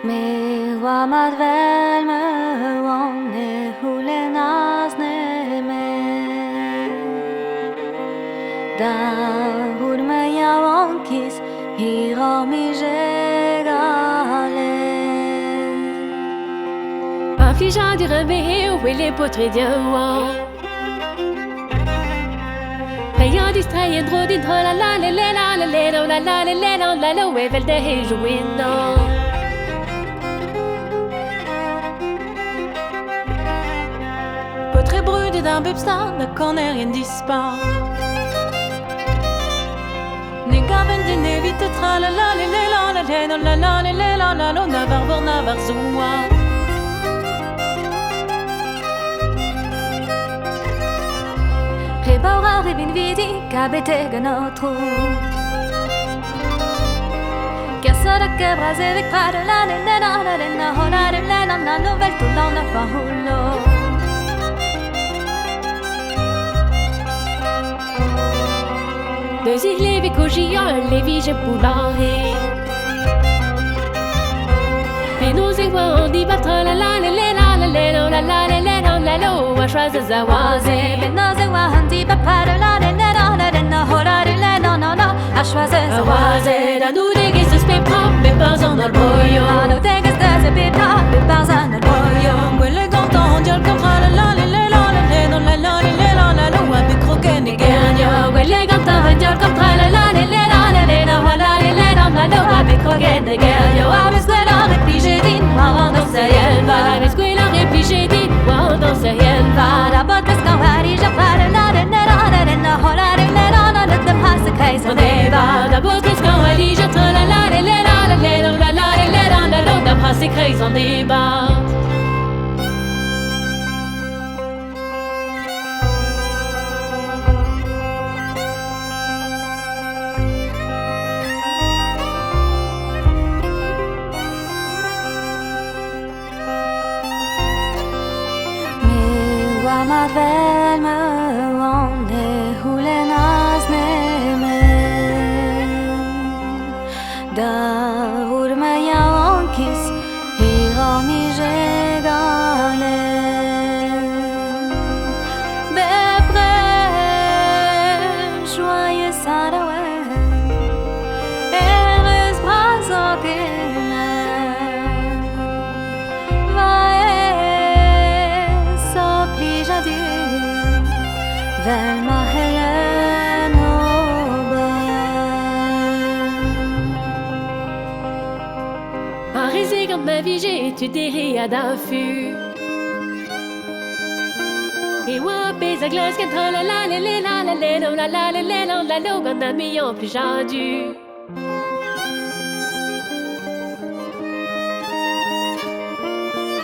Miłamad velme łąny hule nas neme Da hurme yawonkis hiro mi jegale Affligeant du réveil où les potrés d'Yawan Payant distrait et drôle d'intro la la la la la la la la la la la la la ouais vel de jouino Potré brûlé d'un bubstar ne connaît rien dispar Negaven de nevite tra la la la la la la la la la la la la la la navar vor navar zoua Prepara ribin vidi kabete ganotru Kasara quebras avec pas de la la la la la la hola de la la la nouvelle tout dans la fahulo Deux îles vécogiens, les viges poulare Mais nous évoquons dit battre la la la la la la la la la la la la la la wa choise zawaze Benaze wa hanti ba pas de la la la la la la hola de la la la la a choisir zawaze da nous déguise ce spectre mais pas en le boyo no te gastes de pita de pas en le boyo Quelle gantan dial comme tra la la la la la la la la la la la la wa be croquer ne gagne Quelle gantan dial comme tra la la la la la la la la la la la la wa be croquer ne gagne Aves quella repige din wa dans sa yelva Aves quella repige din wa dans sa yelva La botte scavare ja para la la la la la la hola de la la la la de passe kai on eva la botte scavare ja tra la la la la la la la la la la la la passe crazy on débat Miłamad velme łąny hule nas neme Da hurme yawonkis hiro mi jegale Bepré joyeux Sadaway Heureuse brasokine Velma Helen En résignant ma vie, j'ai étudié à d'affût. Et moi, pèse à glace, qu'un la la la la la la la la la la la la la la la un million plus j'endu.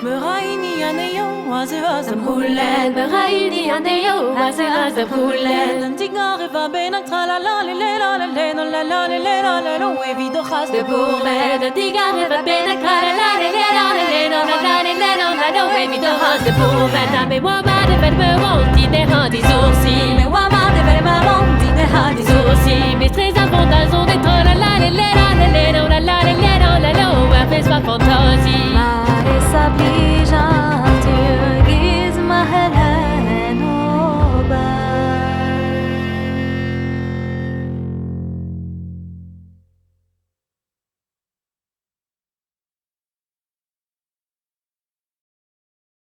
Me raini aneyo waze waze Poulen, me raini en déo, waze waze poulen. L'antigare va ben tra la la la la la la la la la la la la la la ouais vido khas De bourmen, de tigare, va ben à la la la la la la la la la la la la la ouais, vite de bourmen, mais moi, ma de me won't, il est